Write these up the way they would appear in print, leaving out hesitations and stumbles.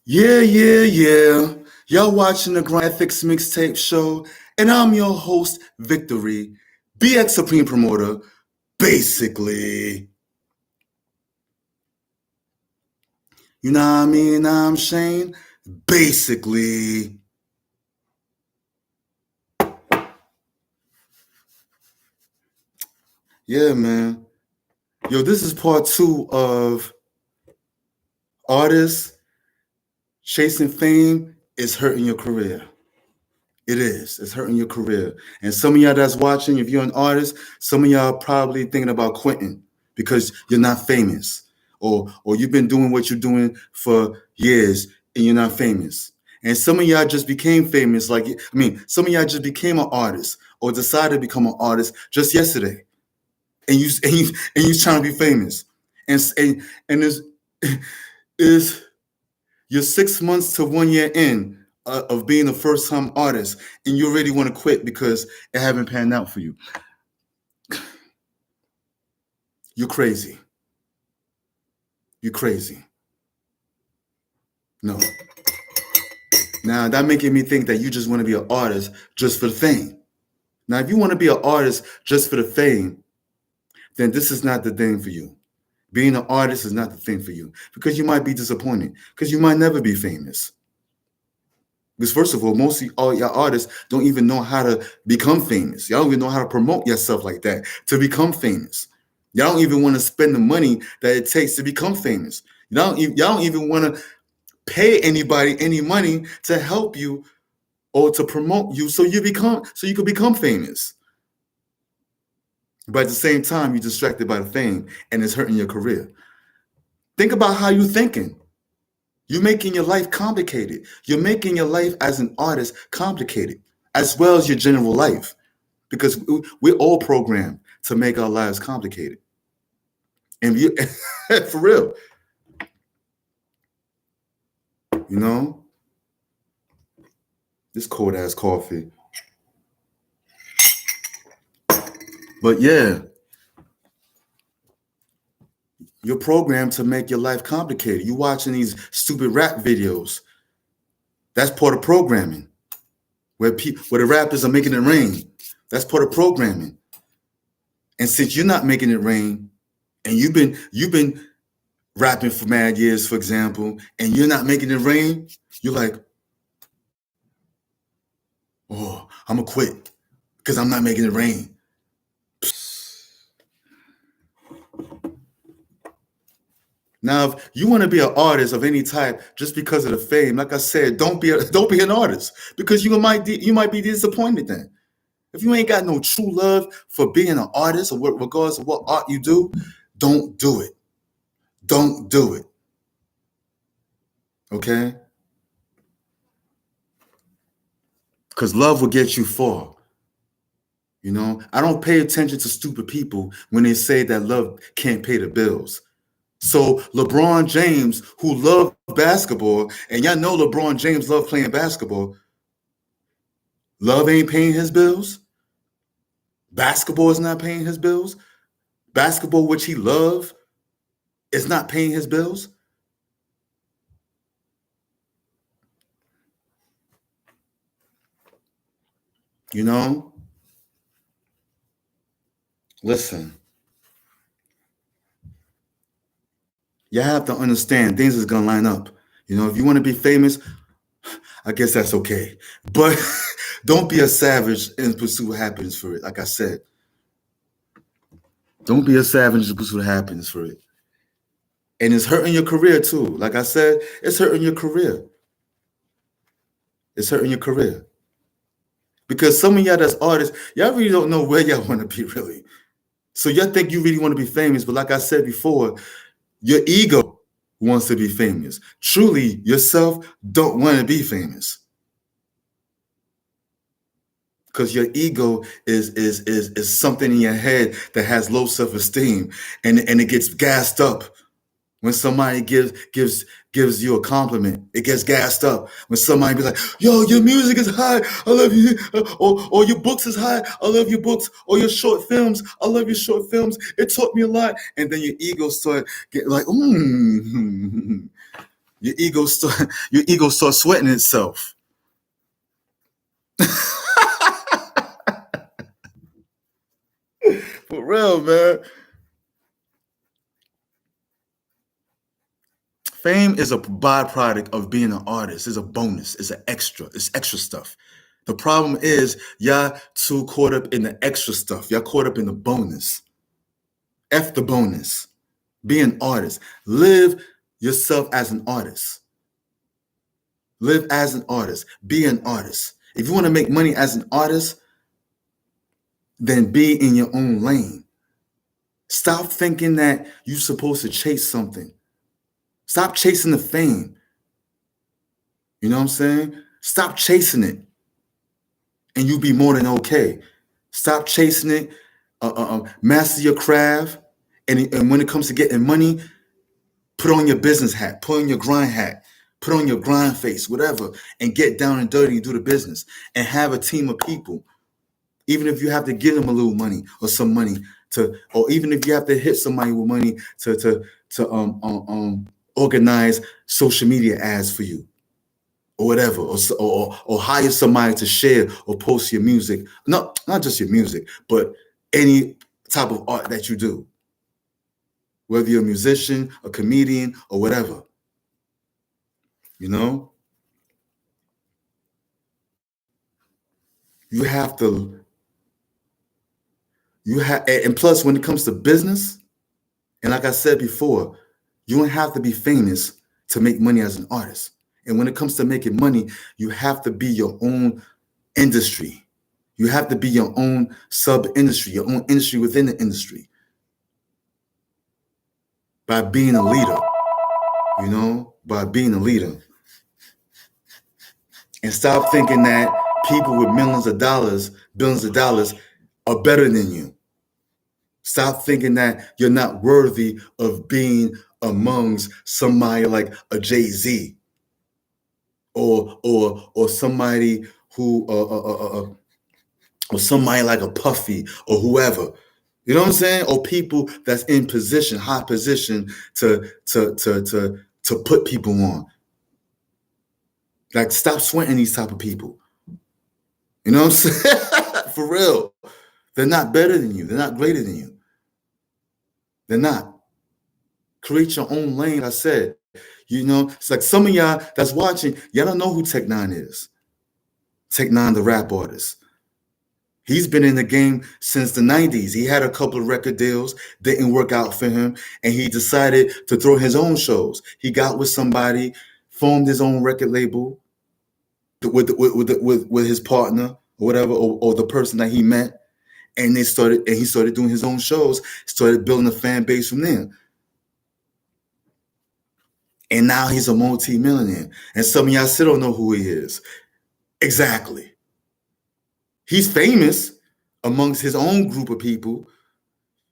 Yeah. Y'all watching the Ethiks Mixtape Show, and I'm your host, Victory, BX Supreme Promoter, basically. You know what I mean? I'm Shane, basically. Yeah, man. Yo, this is part 2 of Artists Chasing Fame is Hurting Your Career. It is. It's hurting your career. And some of y'all that's watching, if you're an artist, some of y'all probably thinking about quitting because you're not famous. Or you've been doing what you're doing for years and you're not famous. And some of y'all just became famous. Some of y'all just became an artist or decided to become an artist just yesterday. And you trying to be famous. And is you're 6 months to 1 year in of being a first-time artist, and you already want to quit because it haven't panned out for you. You're crazy. You're crazy. No. Now, that making me think that you just want to be an artist just for the fame. Now, if you want to be an artist just for the fame, then this is not the thing for you. Being an artist is not the thing for you because you might be disappointed because you might never be famous. Because first of all y'all artists don't even know how to become famous. Y'all don't even know how to promote yourself like that to become famous. Y'all don't even want to spend the money that it takes to become famous. Y'all don't even want to pay anybody any money to help you or to promote you so you could become famous. But at the same time, you're distracted by the fame and it's hurting your career. Think about how you're thinking. You're making your life complicated. You're making your life as an artist complicated, as well as your general life, because we're all programmed to make our lives complicated. And you, for real, you know, this cold ass coffee. But yeah, you're programmed to make your life complicated. You watching these stupid rap videos. That's part of programming. Where the rappers are making it rain. That's part of programming. And since you're not making it rain, and you've been rapping for mad years, for example, and you're not making it rain, you're like, oh, I'm gonna quit because I'm not making it rain. Now, if you want to be an artist of any type just because of the fame, like I said, don't be an artist because you might be disappointed then. If you ain't got no true love for being an artist or regardless of what art you do, don't do it. Don't do it. Okay? Because love will get you far. You know, I don't pay attention to stupid people when they say that love can't pay the bills. So LeBron James, who loved basketball, and y'all know LeBron James loved playing basketball, love ain't paying his bills. Basketball is not paying his bills. Basketball, which he loved, is not paying his bills. You know? Listen. You have to understand things is gonna line up. You know, if you want to be famous, I guess that's okay. But don't be a savage and pursue happiness for it. Like I said, don't be a savage and pursue happiness for it. And it's hurting your career too. Like I said, it's hurting your career. It's hurting your career. Because some of y'all that's artists, y'all really don't know where y'all want to be really. So y'all think you really want to be famous, but like I said before, your ego wants to be famous. Truly, yourself don't want to be famous. Because your ego is something in your head that has low self-esteem, and it gets gassed up when somebody gives you a compliment. It gets gassed up when somebody be like, "Yo, your music is high, I love you," or "Your books is high, I love your books," or "Your short films, I love your short films. It taught me a lot," and then your ego start getting like, Your ego start your ego starts sweating itself. For real, man. Fame is a byproduct of being an artist. It's a bonus. It's an extra. It's extra stuff. The problem is y'all too caught up in the extra stuff. Y'all caught up in the bonus. F the bonus. Be an artist. Live yourself as an artist. Live as an artist. Be an artist. If you want to make money as an artist, then be in your own lane. Stop thinking that you're supposed to chase something. Stop chasing the fame. You know what I'm saying? Stop chasing it, and you'll be more than okay. Stop chasing it. Master your craft, and when it comes to getting money, put on your business hat, put on your grind hat, put on your grind face, whatever, and get down and dirty and do the business. And have a team of people. Even if you have to give them a little money or some money or even if you have to hit somebody with money to organize social media ads for you, or whatever, or hire somebody to share or post your music. Not just your music, but any type of art that you do. Whether you're a musician, a comedian, or whatever. You know? You have to, and plus when it comes to business, and like I said before, you don't have to be famous to make money as an artist. And when it comes to making money, you have to be your own industry. You have to be your own sub-industry, your own industry within the industry. By being a leader, by being a leader. And stop thinking that people with billions of dollars are better than you. Stop thinking that you're not worthy of being amongst somebody like a Jay-Z or somebody who or somebody like a Puffy or whoever. You know what I'm saying? Or people that's in position, high position to put people on. Like, stop sweating these type of people. You know what I'm saying? For real. They're not better than you. They're not greater than you. They're not. Create your own lane. Like I said, it's like some of y'all that's watching, y'all don't know who Tech Nine is. Tech Nine, the rap artist. He's been in the game since the 90s. He had a couple of record deals, didn't work out for him, and he decided to throw his own shows. He got with somebody, formed his own record label with his partner or whatever, or the person that he met, and he started doing his own shows, started building a fan base from there. And now he's a multi-millionaire. And some of y'all still don't know who he is. Exactly. He's famous amongst his own group of people.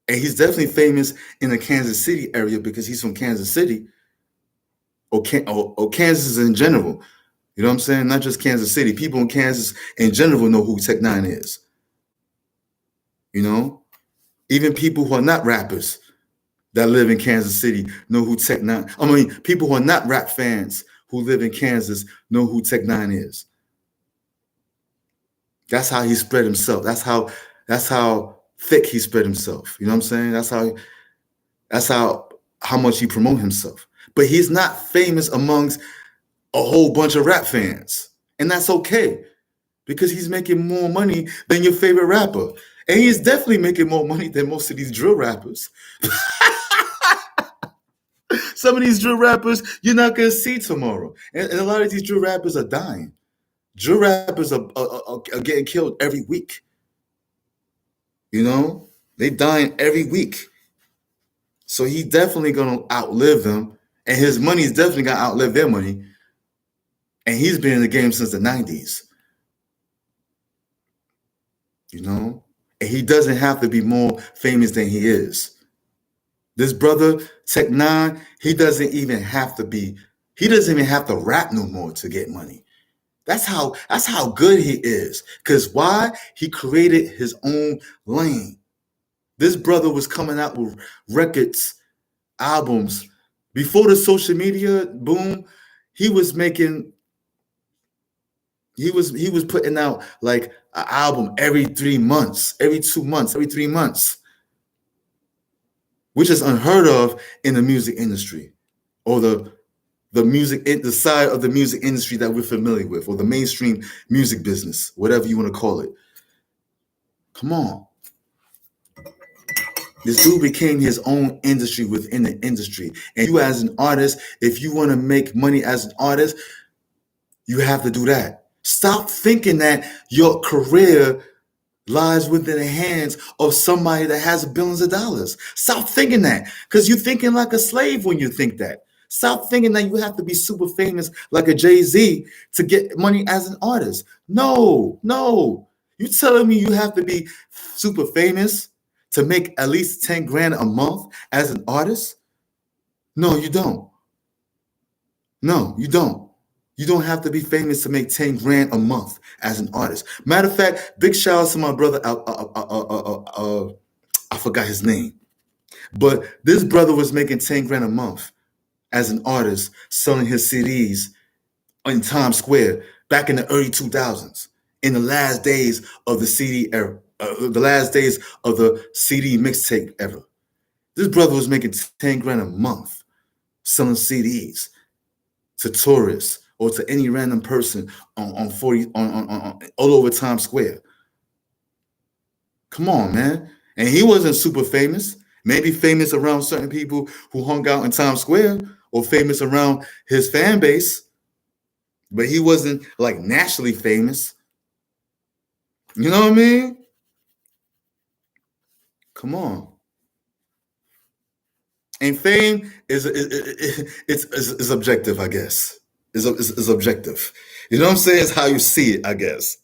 And he's definitely famous in the Kansas City area because he's from Kansas City. Or Kansas in general. You know what I'm saying? Not just Kansas City. People in Kansas in general know who Tech Nine is. You know? Even people who are not rappers that live in Kansas City know who Tech Nine. I mean, people who are not rap fans who live in Kansas know who Tech Nine is. That's how he spread himself. That's how thick he spread himself. You know what I'm saying? That's how much he promote himself. But he's not famous amongst a whole bunch of rap fans. And that's okay. Because he's making more money than your favorite rapper. And he's definitely making more money than most of these drill rappers. Some of these drill rappers you're not going to see tomorrow. And a lot of these drill rappers are dying. Drill rappers are getting killed every week. You know? They dying every week. So he's definitely going to outlive them. And his money's definitely going to outlive their money. And he's been in the game since the 90s. You know? And he doesn't have to be more famous than he is. This brother, Tech Nine, he doesn't even have to rap no more to get money. That's how good he is. Because why? He created his own lane. This brother was coming out with records, albums. Before the social media boom, he was making he was putting out like an album every 3 months, every 2 months, every 3 months, which is unheard of in the music industry, or the side of the music industry that we're familiar with, or the mainstream music business, whatever you want to call it. Come on. This dude became his own industry within the industry. And you, as an artist, if you want to make money as an artist, you have to do that. Stop thinking that your career lies within the hands of somebody that has billions of dollars. Stop thinking that, because you're thinking like a slave when you think that. Stop thinking that you have to be super famous like a Jay-Z to get money as an artist. No, no. You telling me you have to be super famous to make at least 10 grand a month as an artist? No, you don't. No, you don't. You don't have to be famous to make 10 grand a month as an artist. Matter of fact, big shout out to my brother. I forgot his name, but this brother was making 10 grand a month as an artist, selling his CDs in Times Square back in the early 2000s, in the last days of the CD era, the last days of the CD mixtape era. This brother was making 10 grand a month selling CDs to tourists or to any random person on 40 on all over Times Square. Come on, man. And he wasn't super famous. Maybe famous around certain people who hung out in Times Square, or famous around his fan base, but he wasn't like nationally famous. You know what I mean? Come on. And fame is objective, I guess. Is objective. You know what I'm saying? It's how you see it, I guess.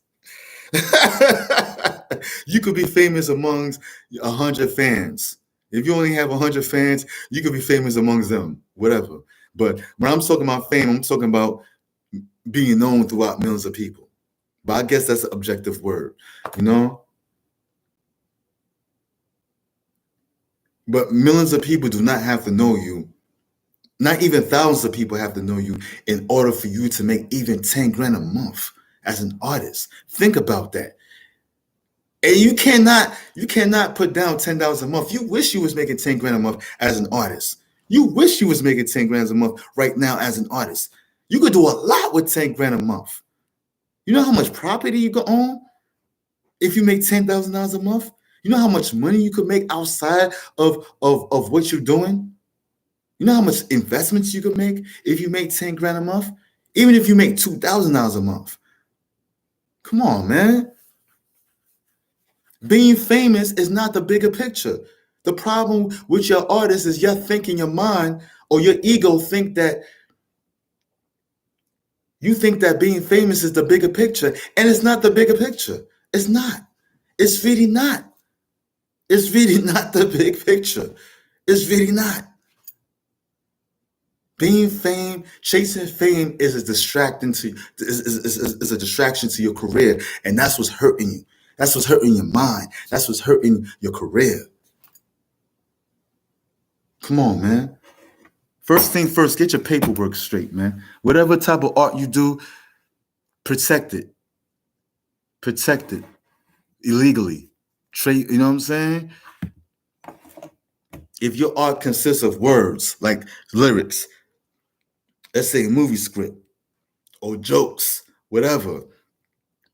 You could be famous amongst 100 fans. If you only have 100 fans, you could be famous amongst them, whatever. But when I'm talking about fame, I'm talking about being known throughout millions of people. But I guess that's an objective word, you know? But millions of people do not have to know you. Not even thousands of people have to know you in order for you to make even 10 grand a month as an artist. Think about that. And you cannot put down $10 a month. You wish you was making 10 grand a month as an artist. You wish you was making 10 grand a month right now as an artist. You could do a lot with 10 grand a month. You know how much property you could own if you make $10,000 a month? You know how much money you could make outside of what you're doing? You know how much investments you could make if you make 10 grand a month? Even if you make $2,000 a month. Come on, man. Being famous is not the bigger picture. The problem with your artist is your thinking, your mind or your ego think that you think that being famous is the bigger picture, and it's not the bigger picture. It's not. It's really not. It's really not the big picture. It's really not. Being fame, chasing fame is a distraction is a distraction to your career, and that's what's hurting you. That's what's hurting your mind. That's what's hurting your career. Come on, man. First thing first, get your paperwork straight, man. Whatever type of art you do, protect it. Protect it illegally. Trade, you know what I'm saying? If your art consists of words like lyrics, let's say a movie script or jokes, whatever,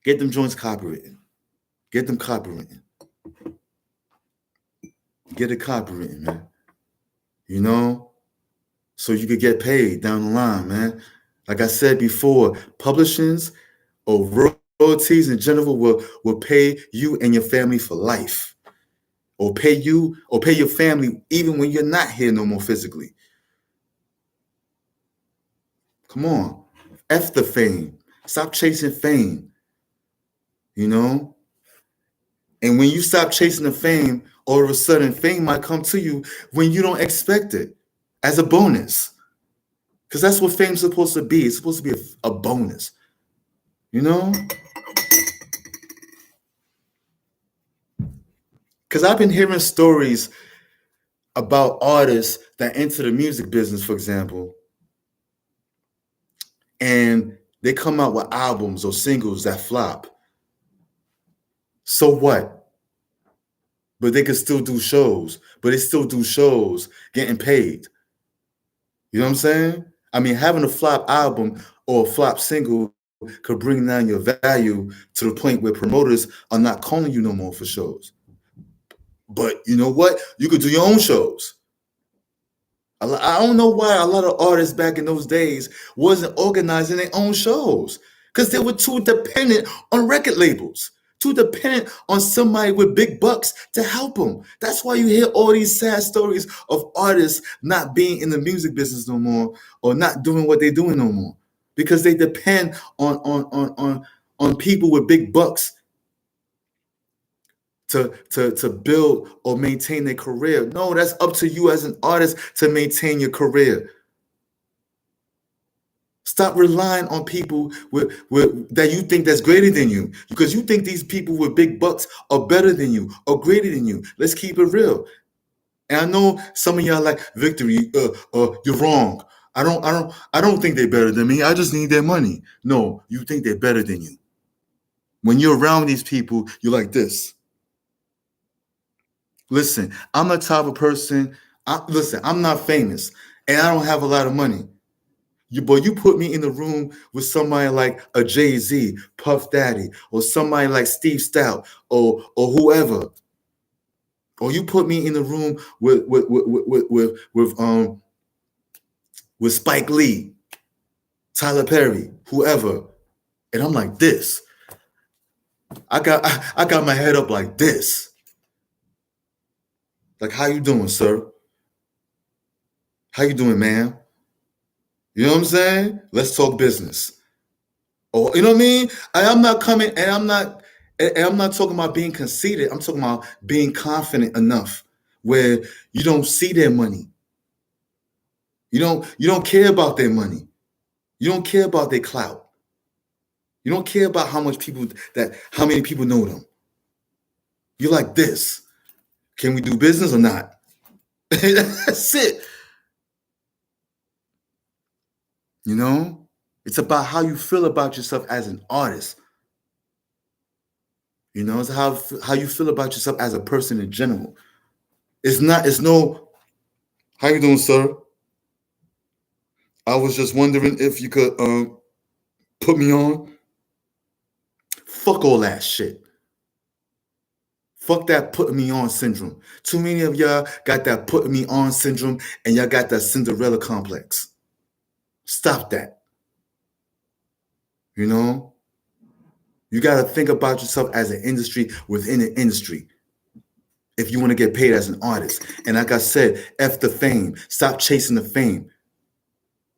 get them joints copywritten. Get them copywritten. Get it copywritten, man. You know? So you could get paid down the line, man. Like I said before, publishings or royalties in general will pay you and your family for life. Or pay you or pay your family even when you're not here no more physically. Come on. F the fame. Stop chasing fame. You know? And when you stop chasing the fame, all of a sudden fame might come to you when you don't expect it as a bonus. Because that's what fame's supposed to be. It's supposed to be a bonus. You know? Because I've been hearing stories about artists that enter the music business, for example, and they come out with albums or singles that flop. So what? But they can still do shows. But they still do shows getting paid. You know what I'm saying? I mean, having a flop album or a flop single could bring down your value to the point where promoters are not calling you no more for shows. But you know what? You could do your own shows. I don't know why a lot of artists back in those days wasn't organizing their own shows, because they were too dependent on record labels, too dependent on somebody with big bucks to help them. That's why you hear all these sad stories of artists not being in the music business no more, or not doing what they're doing no more, because they depend on people with big bucks to build or maintain their career. No, that's up to you as an artist to maintain your career. Stop relying on people that you think that's greater than you, because you think these people with big bucks are better than you or greater than you. Let's keep it real. And I know some of y'all like, Victory, you're wrong. I don't think they're better than me. I just need their money. No, you think they're better than you. When you're around these people, you're like this. Listen, I'm the type of person. I'm not famous, and I don't have a lot of money. But you put me in the room with somebody like a Jay-Z, Puff Daddy, or somebody like Steve Stout, or whoever, or you put me in the room with Spike Lee, Tyler Perry, whoever, and I'm like this. I got my head up like this. Like, how you doing, sir? How you doing, man? You know what I'm saying? Let's talk business. Or, you know what I mean? I'm not coming, and I'm not talking about being conceited. I'm talking about being confident enough where you don't see their money. You don't care about their money. You don't care about their clout. You don't care about how many people know them. You're like this. Can we do business or not? That's it. You know? It's about how you feel about yourself as an artist. You know, it's how you feel about yourself as a person in general. It's no, how you doing, sir? I was just wondering if you could put me on. Fuck all that shit. Fuck that putting me on syndrome. Too many of y'all got that putting me on syndrome, and y'all got that Cinderella complex. Stop that. You know? You got to think about yourself as an industry within an industry if you want to get paid as an artist. And like I said, F the fame. Stop chasing the fame.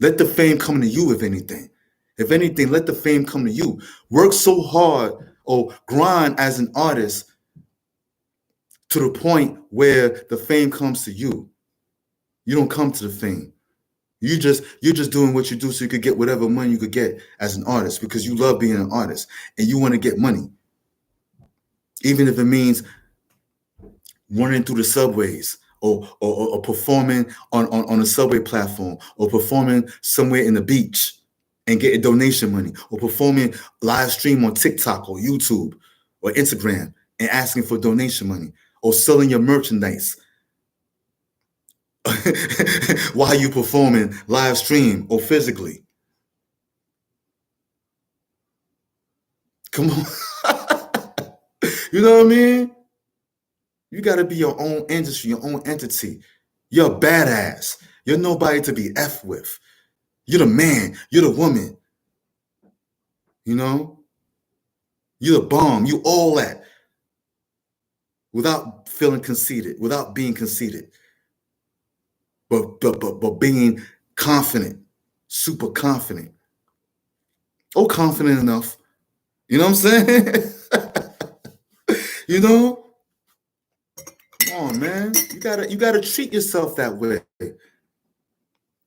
Let the fame come to you, if anything. If anything, let the fame come to you. Work so hard or grind as an artist to the point where the fame comes to you. You don't come to the fame. You're just doing what you do so you could get whatever money you could get as an artist, because you love being an artist and you want to get money. Even if it means running through the subways or performing on a subway platform, or performing somewhere in the beach and getting donation money, or performing live stream on TikTok or YouTube or Instagram and asking for donation money, or selling your merchandise while you performing live stream or physically. Come on. You know what I mean? You got to be your own industry, your own entity. You're a badass. You're nobody to be F with. You're the man. You're the woman. You know? You're the bomb. You all that. Without feeling conceited, without being conceited. But being confident, super confident. Oh, confident enough. You know what I'm saying? You know? Come on, man. You gotta treat yourself that way.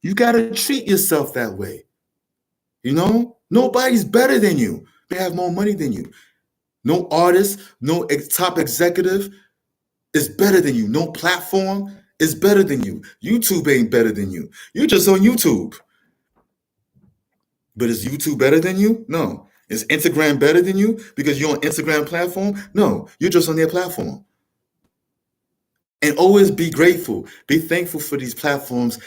You gotta treat yourself that way. You know? Nobody's better than you. They have more money than you. No artist, no top executive is better than you. No platform is better than you. YouTube ain't better than you. You're just on YouTube. But is YouTube better than you? No. Is Instagram better than you because you're on Instagram platform? No, you're just on their platform. And always be grateful. Be thankful for these platforms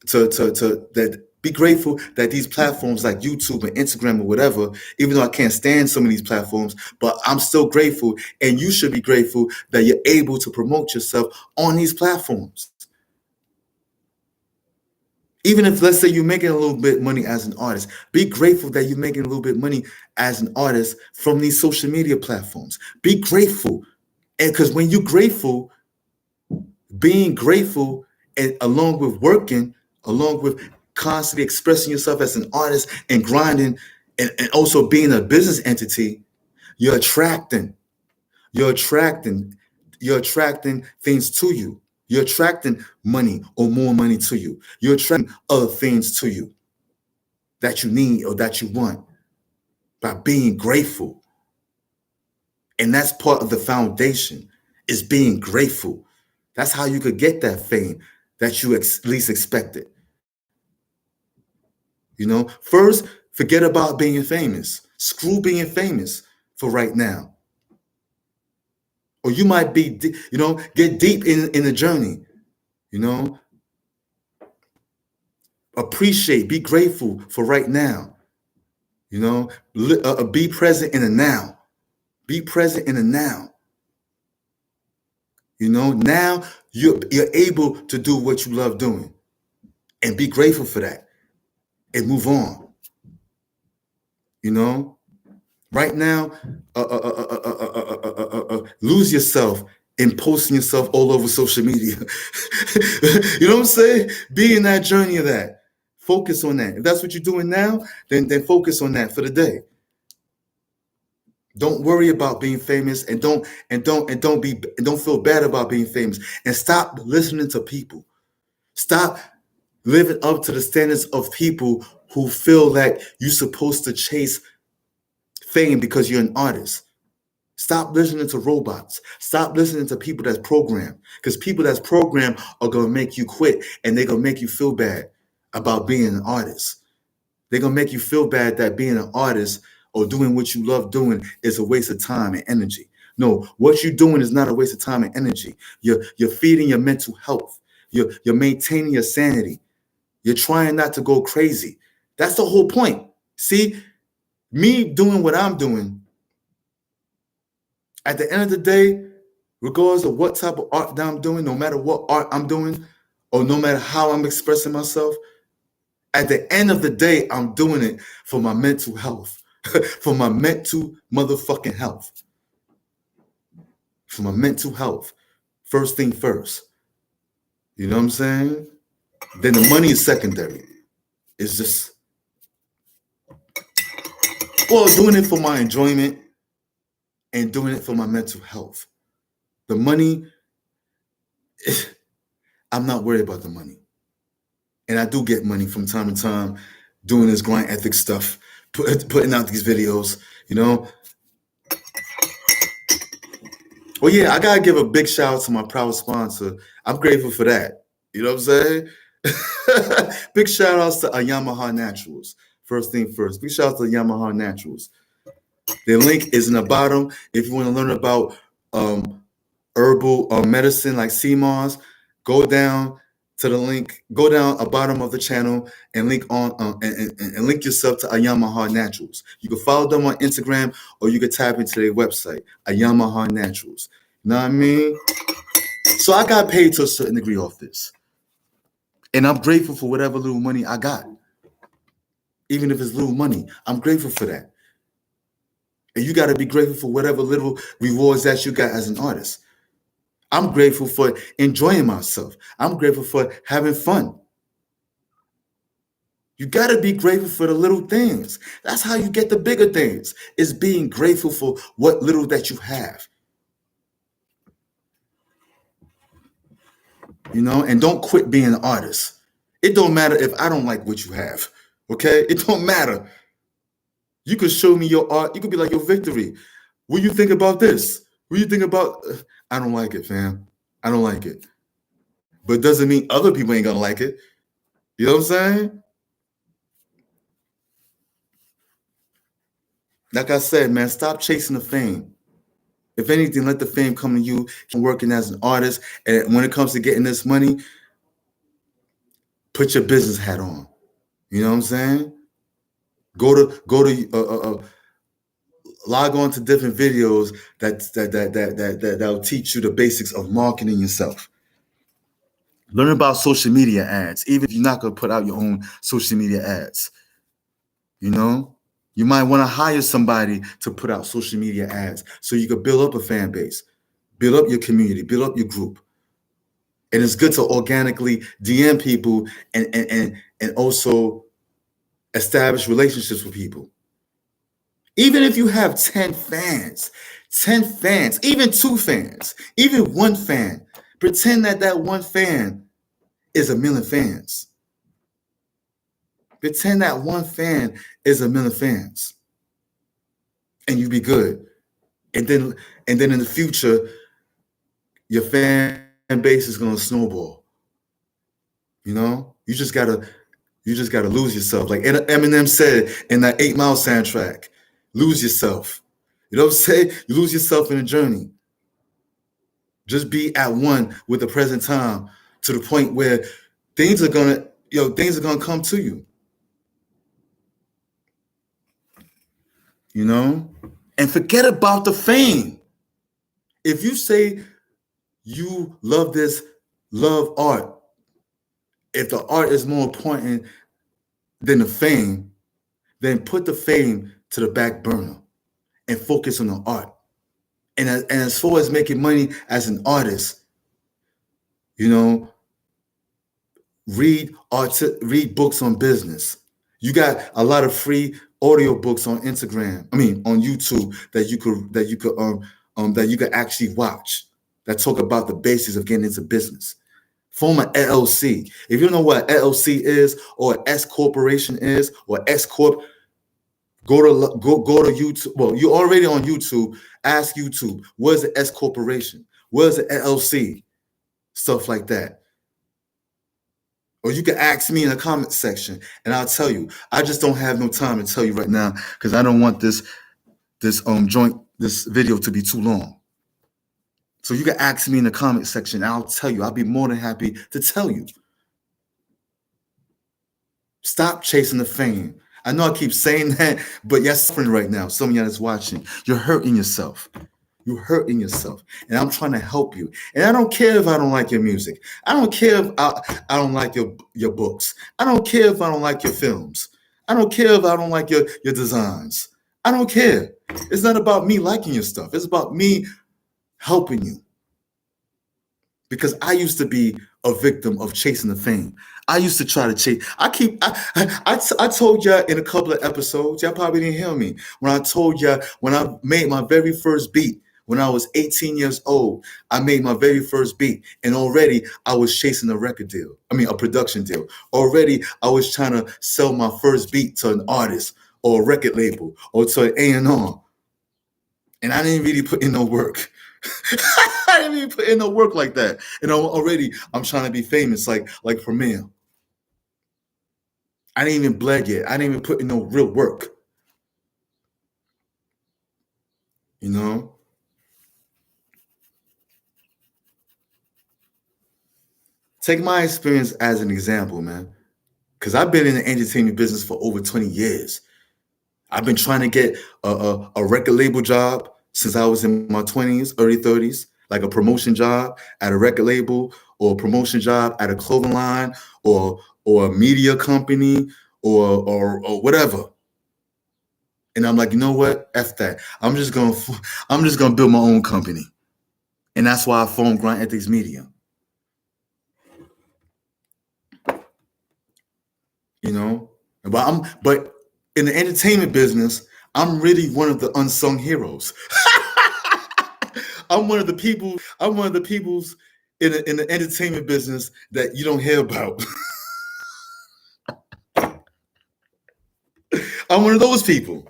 to that be grateful that these platforms like YouTube and Instagram or whatever, even though I can't stand some of these platforms, but I'm still grateful, and you should be grateful that you're able to promote yourself on these platforms. Even if, let's say, you're making a little bit money as an artist, be grateful that you're making a little bit money as an artist from these social media platforms. Be grateful. And because when you're grateful, being grateful, and along with working, along with constantly expressing yourself as an artist and grinding, and also being a business entity, you're attracting, you're attracting, you're attracting things to you. You're attracting money or more money to you. You're attracting other things to you that you need or that you want by being grateful. And that's part of the foundation, is being grateful. That's how you could get that fame that you least expected. First, forget about being famous. Screw being famous for right now. Or you might be, get deep in the journey. Appreciate, be grateful for right now. Be present in the now. Be present in the now. Now you're able to do what you love doing, and be grateful for that, and move on. Right now, lose yourself in posting yourself all over social media. You know what I'm saying? Be in that journey of that. Focus on that. If that's what you're doing now, then focus on that for the day. Don't worry about being famous, and don't feel bad about being famous, and stop listening to people. Stop living up to the standards of people who feel like you're supposed to chase fame because you're an artist. Stop listening to robots. Stop listening to people that's programmed, because people that's programmed are going to make you quit, and they're going to make you feel bad about being an artist. They're going to make you feel bad that being an artist or doing what you love doing is a waste of time and energy. No, what you're doing is not a waste of time and energy. You're feeding your mental health. You're maintaining your sanity. You're trying not to go crazy. That's the whole point. See, me doing what I'm doing, at the end of the day, regardless of what type of art that I'm doing, no matter what art I'm doing, or no matter how I'm expressing myself, at the end of the day, I'm doing it for my mental health, for my mental motherfucking health, for my mental health. First thing first. You know what I'm saying? Then the money is secondary. It's just, doing it for my enjoyment and doing it for my mental health. The money, I'm not worried about the money. And I do get money from time to time doing this grind ethics stuff, putting out these videos, Oh yeah, I gotta give a big shout out to my proud sponsor. I'm grateful for that. You know what I'm saying? Big shout outs to Yamaha Naturals. First thing first, big shout out to Yamaha Naturals. The link is in the bottom. If you want to learn about herbal medicine like sea moss, go down to the link. Go down the bottom of the channel and link on and link yourself to Yamaha Naturals. You can follow them on Instagram, or you can tap into their website, Yamaha Naturals. You know what I mean? So I got paid to a certain degree off this, and I'm grateful for whatever little money I got. Even if it's little money, I'm grateful for that. And you got to be grateful for whatever little rewards that you got as an artist. I'm grateful for enjoying myself. I'm grateful for having fun. You got to be grateful for the little things. That's how you get the bigger things, is being grateful for what little that you have. And don't quit being an artist. It don't matter if I don't like what you have, okay? It don't matter. You could show me your art. You could be like, your Victory, what do you think about this? What do you think about, I don't like it, fam. I don't like it. But it doesn't mean other people ain't gonna like it. You know what I'm saying? Like I said, man, stop chasing the fame. If anything, let the fame come to you. Keep working as an artist, and when it comes to getting this money, put your business hat on. You know what I'm saying? Go to log on to different videos that'll teach you the basics of marketing yourself. Learn about social media ads, even if you're not gonna put out your own social media ads. You know, you might want to hire somebody to put out social media ads so you can build up a fan base, build up your community, build up your group. And it's good to organically DM people and also establish relationships with people. Even if you have 10 fans, even 2 fans, even 1 fan, pretend that 1 fan is a million fans. Pretend that 1 fan is a million fans. And you be good. And then in the future, your fan base is gonna snowball. You know? You just gotta lose yourself. Like Eminem said in that 8 Mile soundtrack, lose yourself. You know what I'm saying? You lose yourself in the journey. Just be at one with the present time to the point where things are gonna come to you. You know? And forget about the fame. If you say you love art, if the art is more important than the fame, then put the fame to the back burner and focus on the art. And as far as making money as an artist, you know, read books on business. You got a lot of free audio books on on YouTube that you could actually watch that talk about the basics of getting into business. Form an LLC. If you don't know what an LLC is or an S corporation is or S corp, go to YouTube. Well, you're already on YouTube. Ask YouTube, what is the S corporation? What is the LLC? Stuff like that. Or you can ask me in the comment section and I'll tell you. I just don't have no time to tell you right now because I don't want this video to be too long. So you can ask me in the comment section and I'll tell you. I'll be more than happy to tell you. Stop chasing the fame. I know I keep saying that, but you're suffering right now. Some of y'all that's watching, you're hurting yourself. You're hurting yourself. And I'm trying to help you. And I don't care if I don't like your music. I don't care if I don't like your books. I don't care if I don't like your films. I don't care if I don't like your designs. I don't care. It's not about me liking your stuff. It's about me helping you. Because I used to be a victim of chasing the fame. I used to try to chase. I told y'all in a couple of episodes, y'all probably didn't hear me, when I told y'all when I made my very first beat, when I was 18 years old, I made my very first beat. And already I was chasing a production deal. Already I was trying to sell my first beat to an artist or a record label or to an A&R. And I didn't really put in no work. I didn't even put in no work like that. And I'm trying to be famous like Premier. I didn't even bled yet. I didn't even put in no real work. You know? Take my experience as an example, man. Because I've been in the entertainment business for over 20 years. I've been trying to get a record label job since I was in my 20s, early 30s, like a promotion job at a record label or a promotion job at a clothing line or a media company or whatever. And I'm like, you know what? F that. I'm just gonna build my own company. And that's why I formed Grind Ethiks Media. You know? But in the entertainment business, I'm really one of the unsung heroes. I'm one of the peoples in the entertainment business that you don't hear about. I'm one of those people.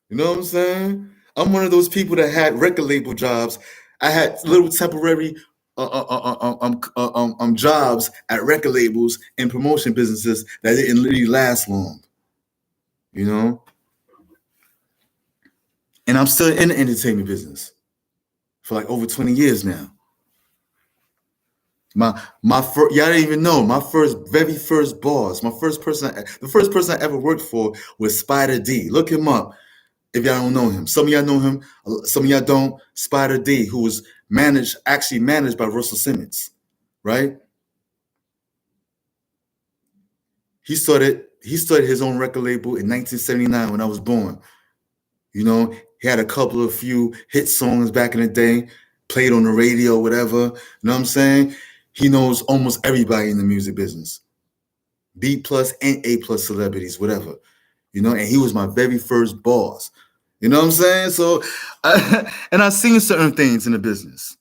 You know what I'm saying? I'm one of those people that had record label jobs. I had little temporary jobs at record labels and promotion businesses that didn't really last long. You know? And I'm still in the entertainment business for like over 20 years now. My first, y'all didn't even know, my very first boss, the first person I ever worked for was Spider D. Look him up if y'all don't know him. Some of y'all know him, some of y'all don't. Spider D, who was actually managed by Russell Simmons, right? He started his own record label in 1979 when I was born. You know, he had a couple of few hit songs back in the day, played on the radio, whatever. You know what I'm saying? He knows almost everybody in the music business, B plus and A plus celebrities, whatever. You know, and he was my very first boss. You know what I'm saying? So, and I've seen certain things in the business,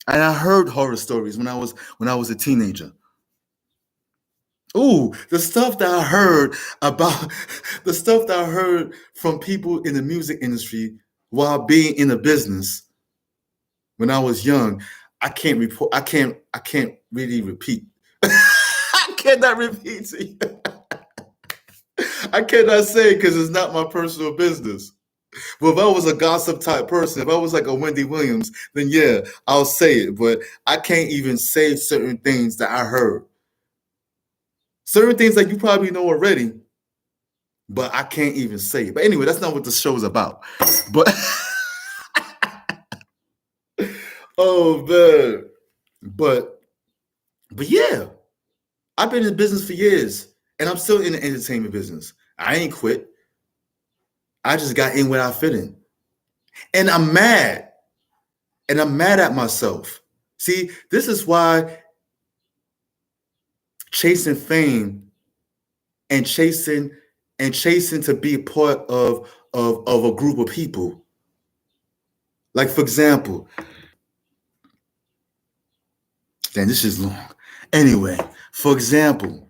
and I heard horror stories when I was a teenager. Ooh, the stuff that I heard about the stuff that I heard from people in the music industry while being in the business when I was young, I can't report. I can't really repeat. I cannot repeat to you. I cannot say because it's not my personal business. But if I was a gossip type person, if I was like a Wendy Williams, then yeah, I'll say it. But I can't even say certain things that I heard. Certain things that you probably know already, but I can't even say it. But anyway, that's not what the show's about. But oh man. But but yeah, I've been in business for years and I'm still in the entertainment business. I ain't quit. I just got in where I fit in. And I'm mad. And I'm mad at myself. See, this is why chasing fame and chasing to be a part of a group of people. Like for example, damn, this is long. Anyway, for example,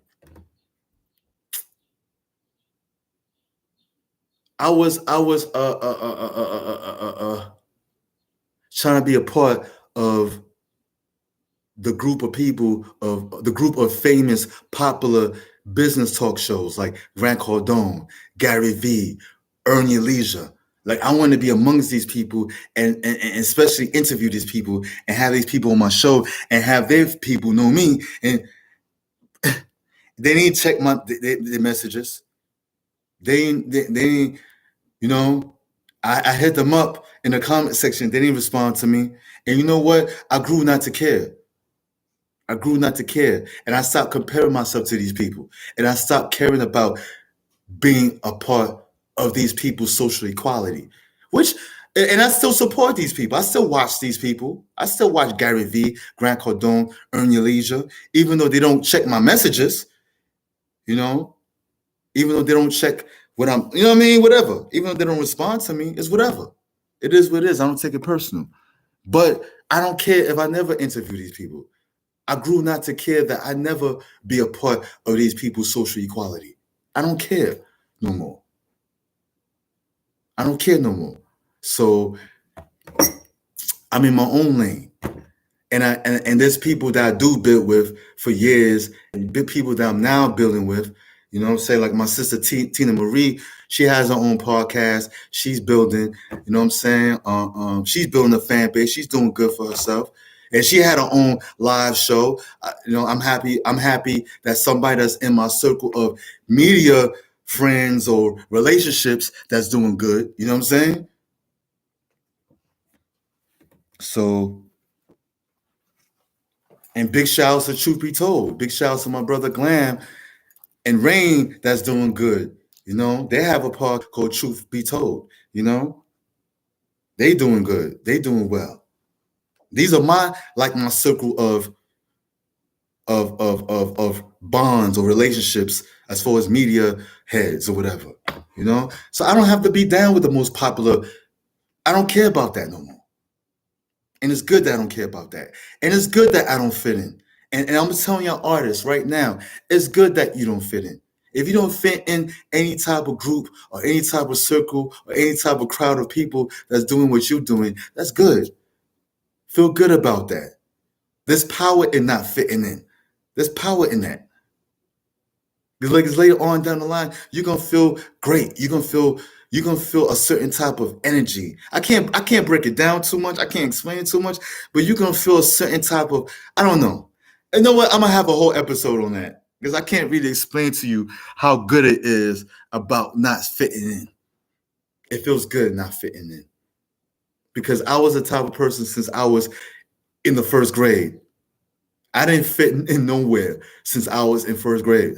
I was trying to be a part of the group of famous popular business talk shows like Grant Cardone, Gary Vee, Ernie Leisure. Like I want to be amongst these people and especially interview these people and have these people on my show and have their people know me and they didn't check their messages. They you know, I hit them up in the comment section. They didn't respond to me. And you know what? I grew not to care. I grew not to care. And I stopped comparing myself to these people. And I stopped caring about being a part of these people's social equality. Which and I still support these people. I still watch these people. I still watch Gary Vee, Grant Cardone, Earn Your Leisure, even though they don't check my messages, you know, even though they don't check what I'm, you know what I mean? Whatever. Even though they don't respond to me, it's whatever. It is what it is. I don't take it personal. But I don't care if I never interview these people. I grew not to care that I never be a part of these people's social equality. I don't care no more. I don't care no more. So I'm in my own lane. And there's people that I do build with for years, and big people that I'm now building with. You know what I'm saying? Like my sister Tina Marie, she has her own podcast. She's building, you know what I'm saying? She's building a fan base. She's doing good for herself. And she had her own live show. You know, I'm happy that somebody that's in my circle of media friends or relationships that's doing good. You know what I'm saying? So, and big shouts to Truth Be Told. Big shouts to my brother Glam and Rain that's doing good. You know, they have a part called Truth Be Told. You know, they doing good. They doing well. These are my circle of bonds or relationships as far as media heads or whatever. You know, so I don't have to be down with the most popular. I don't care about that no more. And it's good that I don't care about that. And it's good that I don't fit in. And I'm telling y'all artists right now, it's good that you don't fit in. If you don't fit in any type of group or any type of circle or any type of crowd of people that's doing what you're doing, that's good. Feel good about that. There's power in not fitting in. There's power in that. Because like later on down the line, you're gonna feel great. You're gonna feel You're gonna feel a certain type of energy. I can't break it down too much. I can't explain it too much, but you're gonna feel a certain type of, I don't know. And you know what? I'm gonna have a whole episode on that because I can't really explain to you how good it is about not fitting in. It feels good not fitting in. Because I was the type of person since I was in the first grade. I didn't fit in nowhere since I was in first grade.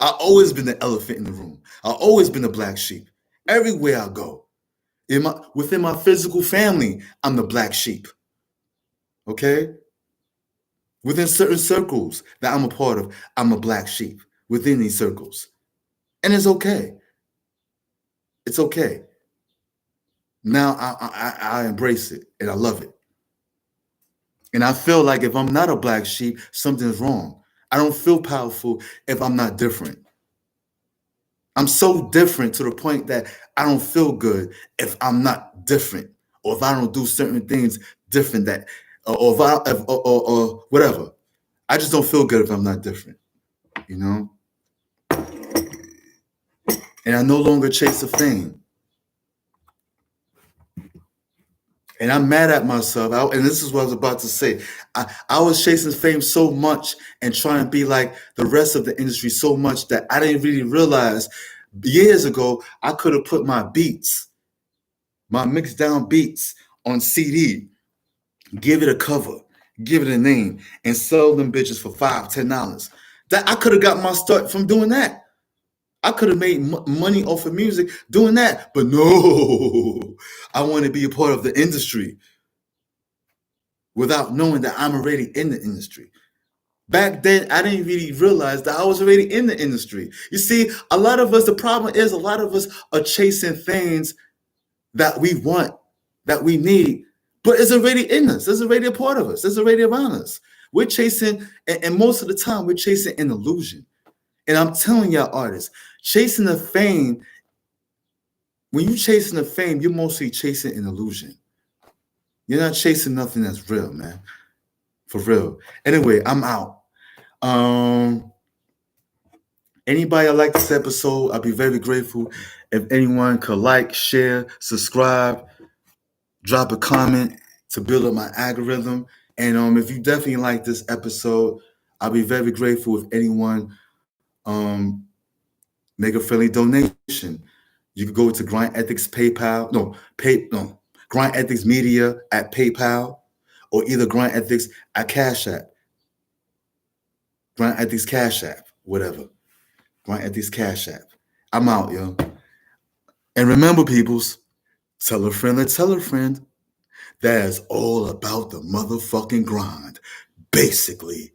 I've always been the elephant in the room. I've always been the black sheep. Everywhere I go. Within my physical family, I'm the black sheep. Okay? Within certain circles that I'm a part of, I'm a black sheep within these circles. And it's okay. It's okay. Now I embrace it and I love it. And I feel like if I'm not a black sheep, something's wrong. I don't feel powerful if I'm not different. I'm so different to the point that I don't feel good if I'm not different, or if I don't do certain things different, that or if I or whatever. I just don't feel good if I'm not different, you know? And I no longer chase the fame. And I'm mad at myself. And this is what I was about to say. I was chasing fame so much and trying to be like the rest of the industry so much that I didn't really realize years ago I could have put my beats, my mixed down beats on CD, give it a cover, give it a name, and sell them bitches for $5, $10. That I could have got my start from doing that. I could have made money off of music doing that, but no, I want to be a part of the industry without knowing that I'm already in the industry. Back then, I didn't really realize that I was already in the industry. You see, a lot of us, the problem is a lot of us are chasing things that we want, that we need, but it's already in us. It's already a part of us. It's already around us. We're chasing, and most of the time, we're chasing an illusion. And I'm telling y'all artists, chasing the fame, when you're chasing the fame, you're mostly chasing an illusion. You're not chasing nothing that's real, man. For real. Anyway, I'm out. Anybody that like this episode, I'd be very grateful if anyone could like, share, subscribe, drop a comment to build up my algorithm. And if you definitely like this episode, I'll be very grateful if anyone make a friendly donation. You could go to Grind Ethiks PayPal, Grind Ethiks Media at PayPal, or either Grind Ethiks at Cash App. Grind Ethiks Cash App, whatever. Grind Ethiks Cash App. I'm out, yo. And remember, peoples, tell a friend that is all about the motherfucking grind. Basically.